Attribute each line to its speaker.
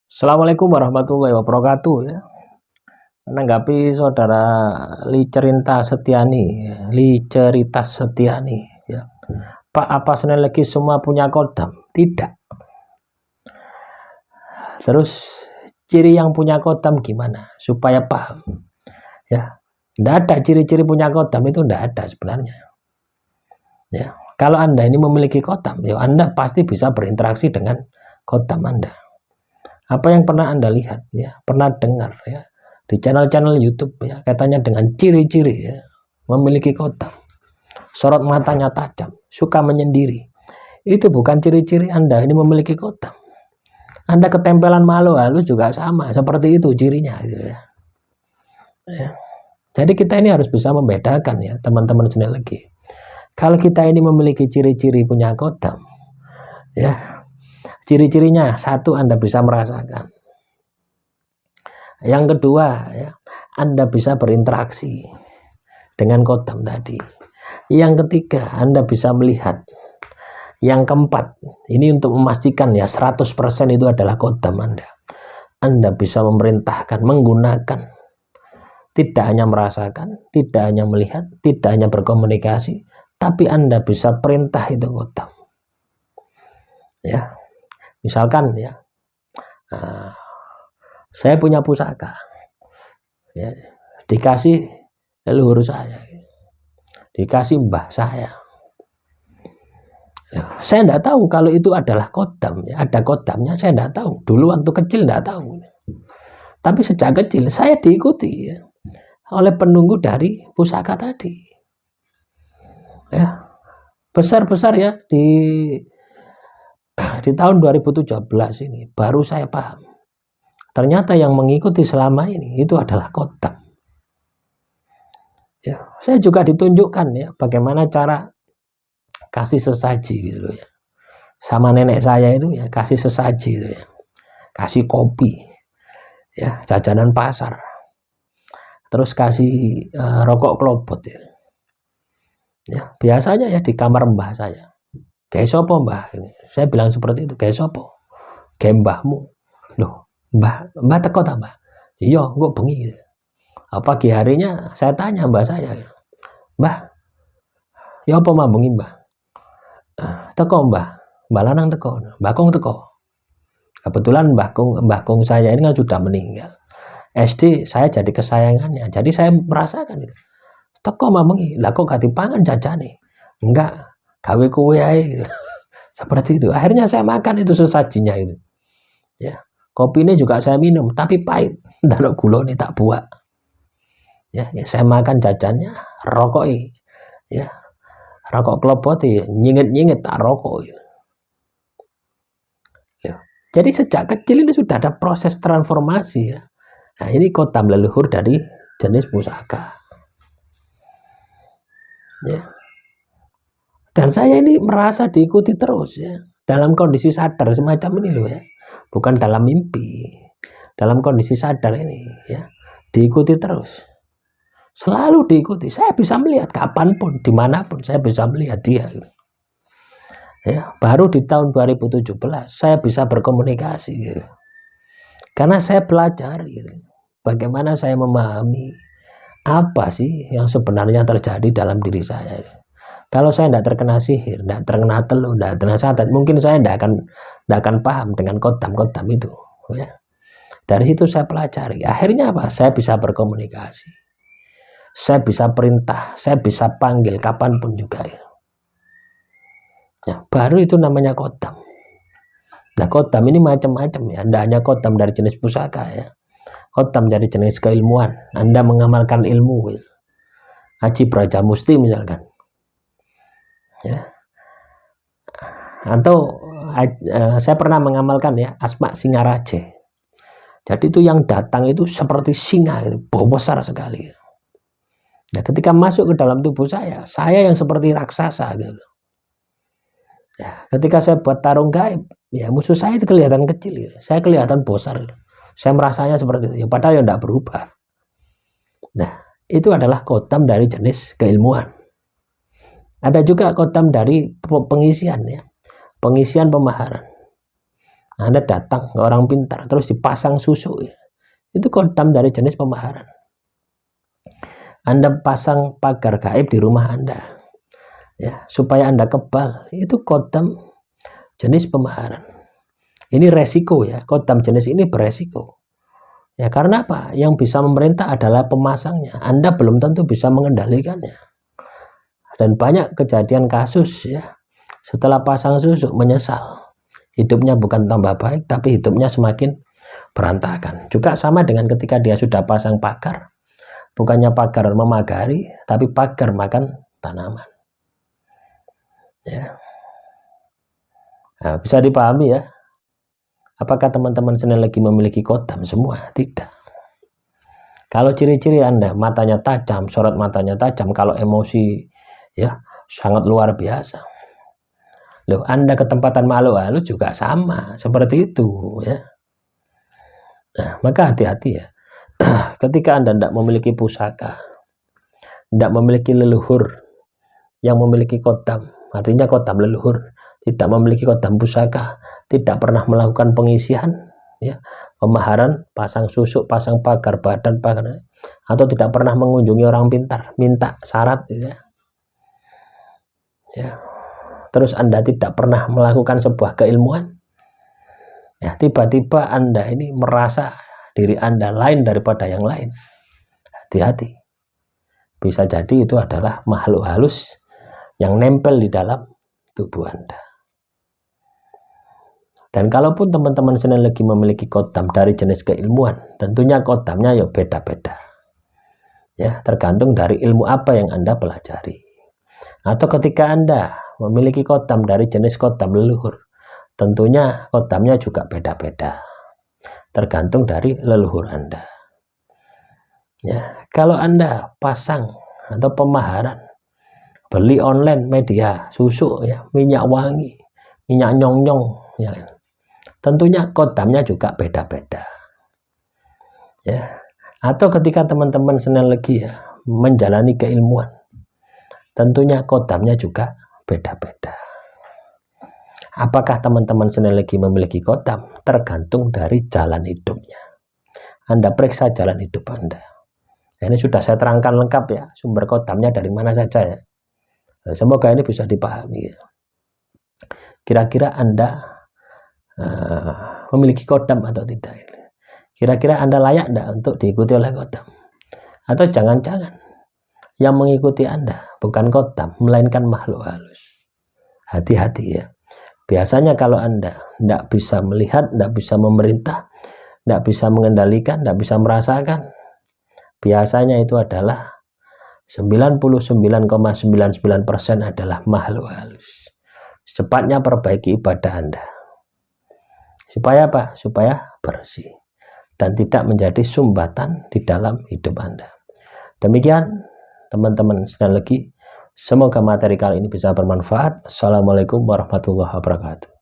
Speaker 1: Assalamualaikum warahmatullahi wabarakatuh ya. Menanggapi saudara Licerita Setiani ya. Pak, apa Senin lagi semua punya kodam? Tidak. Terus ciri yang punya kodam gimana? Supaya paham ya. Tidak ada ciri-ciri punya kodam, itu tidak ada sebenarnya ya. Kalau Anda ini memiliki kodam ya, Anda pasti bisa berinteraksi dengan kodam Anda. Apa yang pernah Anda lihat ya, pernah dengar ya di channel-channel YouTube ya, katanya dengan ciri-ciri ya, memiliki kodam, sorot matanya tajam, suka menyendiri, itu bukan ciri-ciri Anda ini memiliki kodam. Anda ketempelan malu halus juga sama seperti itu cirinya gitu ya. Jadi kita ini harus bisa membedakan ya teman-teman sinergi. Kalau kita ini memiliki ciri-ciri punya kodam ya, ciri-cirinya satu, Anda bisa merasakan. Yang kedua ya, Anda bisa berinteraksi dengan kodam tadi. Yang ketiga, Anda bisa melihat. Yang keempat, ini untuk memastikan ya 100% itu adalah kodam Anda. Anda bisa memerintahkan, menggunakan, tidak hanya merasakan, tidak hanya melihat, tidak hanya berkomunikasi, tapi Anda bisa perintah itu kodam ya. Misalkan ya, saya punya pusaka ya, dikasih leluhur saya, dikasih mbah saya. Saya tidak tahu kalau itu adalah kodam ya, ada kodamnya saya tidak tahu. Dulu waktu kecil tidak tahu. Tapi sejak kecil saya diikuti ya, oleh penunggu dari pusaka tadi. Ya, besar-besar ya di tahun 2017 ini baru saya paham. Ternyata yang mengikuti selama ini itu adalah kodam. Ya, saya juga ditunjukkan ya bagaimana cara kasih sesaji gitu loh ya. Sama nenek saya itu ya kasih sesaji gitu ya. Kasih kopi ya, jajanan pasar. Terus kasih rokok kelopot ya. Ya, biasanya ya di kamar mbah saya. Kayak sopo mbah ini. Saya bilang seperti itu, kayak sopo. Kayak mbahmu. Loh, mbah teko ta mbah? Iya, kok bengi. Pagi harinya saya tanya mbah saya. Mbah, ya apa mah bengi mbah? Teko mbah lanang teko, mbah kong teko. Kebetulan mbah kong saya ini kan sudah meninggal. SD saya jadi kesayangannya, jadi saya merasakan itu. Teko mah bengi, lah kok gak dipangan jajane? Enggak, gawe kue ae. Seperti itu. Akhirnya saya makan itu sesajinya itu. Ya, kopi ini juga saya minum, tapi pahit. Ndak gula nih tak buat. Ya, saya makan jajannya, rokok ya. Rokok kelopot nyingit-nyingit tak rokok. Ya. Jadi sejak kecil ini sudah ada proses transformasi ya. Nah, ini kodam leluhur dari jenis pusaka. Ya. Dan saya ini merasa diikuti terus ya, dalam kondisi sadar semacam ini loh ya, bukan dalam mimpi, dalam kondisi sadar ini ya, diikuti terus, selalu diikuti. Saya bisa melihat kapanpun, dimanapun saya bisa melihat dia gitu. Ya, baru di tahun 2017 saya bisa berkomunikasi gitu, karena saya belajar gitu, bagaimana saya memahami apa sih yang sebenarnya terjadi dalam diri saya. Kalau saya tidak terkena sihir, tidak terkena teluh, tidak terkena santet, mungkin saya tidak akan paham dengan kodam-kodam itu. Ya. Dari situ saya pelajari. Akhirnya apa? Saya bisa berkomunikasi. Saya bisa perintah, saya bisa panggil kapanpun juga. Ya, baru itu namanya kodam. Nah, kodam ini macam-macam ya. Tidak hanya kodam dari jenis pusaka ya. Kodam dari jenis keilmuan. Anda mengamalkan ilmu. Ya. Haji Braja Musti misalkan. Ya. Atau saya pernah mengamalkan ya Asma Singaraja. Jadi itu yang datang itu seperti singa gitu, besar sekali. Nah, ketika masuk ke dalam tubuh saya yang seperti raksasa gitu. Ya, ketika saya buat tarung gaib, ya musuh saya itu kelihatan kecil gitu. Saya kelihatan besar gitu. Saya merasanya seperti itu, ya, padahal ya tidak berubah. Nah, itu adalah kodam dari jenis keilmuan. Ada juga kodam dari pengisian ya, pengisian pemaharan. Anda datang ke orang pintar terus dipasang susu, ya. Itu kodam dari jenis pemaharan. Anda pasang pagar gaib di rumah Anda, ya, supaya Anda kebal, itu kodam jenis pemaharan. Ini resiko, ya, kodam jenis ini beresiko, ya, karena apa? Yang bisa memerintah adalah pemasangnya. Anda belum tentu bisa mengendalikannya. Dan banyak kejadian kasus, ya, setelah pasang susu menyesal. Hidupnya bukan tambah baik, tapi hidupnya semakin berantakan. Juga sama dengan ketika dia sudah pasang pagar. Bukannya pagar memagari, tapi pagar makan tanaman. Ya. Nah, bisa dipahami, ya. Apakah teman-teman senang lagi memiliki kodam semua? Tidak. Kalau ciri-ciri Anda, matanya tajam, sorot matanya tajam, kalau emosi, ya, sangat luar biasa. Loh, Anda ketempatan makhluk halus juga sama, seperti itu, ya. Nah, maka hati-hati, ya. Ketika Anda tidak memiliki pusaka, tidak memiliki leluhur yang memiliki kodam, artinya kodam leluhur, tidak memiliki kodam pusaka, tidak pernah melakukan pengisian, ya, pemaharan, pasang susuk, pasang pagar badan, pagar, atau tidak pernah mengunjungi orang pintar, minta syarat, ya. Ya. Terus Anda tidak pernah melakukan sebuah keilmuan, ya, tiba-tiba Anda ini merasa diri Anda lain daripada yang lain. Hati-hati, bisa jadi itu adalah makhluk halus yang nempel di dalam tubuh Anda. Dan kalaupun teman-teman senang lagi memiliki kodam dari jenis keilmuan, tentunya kodamnya ya beda-beda, ya, tergantung dari ilmu apa yang Anda pelajari. Atau ketika Anda memiliki kodam dari jenis kodam leluhur, tentunya kodamnya juga beda-beda, tergantung dari leluhur Anda. Ya, kalau Anda pasang atau pemaharan, beli online media susu, ya, minyak wangi, minyak nyong-nyong, ya, tentunya kodamnya juga beda-beda, ya. Atau ketika teman-teman senang lagi, ya, menjalani keilmuan, tentunya kodamnya juga beda-beda. Apakah teman-teman senang lagi memiliki kodam? Tergantung dari jalan hidupnya. Anda periksa jalan hidup Anda. Ini sudah saya terangkan lengkap, ya, sumber kodamnya dari mana saja, ya. Semoga ini bisa dipahami. Kira-kira Anda memiliki kodam atau tidak? Kira-kira Anda layak tidak untuk diikuti oleh kodam? Atau jangan-jangan yang mengikuti Anda bukan kodam, melainkan makhluk halus? Hati-hati, ya. Biasanya kalau Anda tidak bisa melihat, tidak bisa memerintah, tidak bisa mengendalikan, tidak bisa merasakan, biasanya itu adalah 99,99% adalah makhluk halus. Secepatnya perbaiki ibadah Anda. Supaya apa? Supaya bersih dan tidak menjadi sumbatan di dalam hidup Anda. Demikian teman-teman sekali lagi, semoga materi kali ini bisa bermanfaat. Assalamualaikum warahmatullahi wabarakatuh.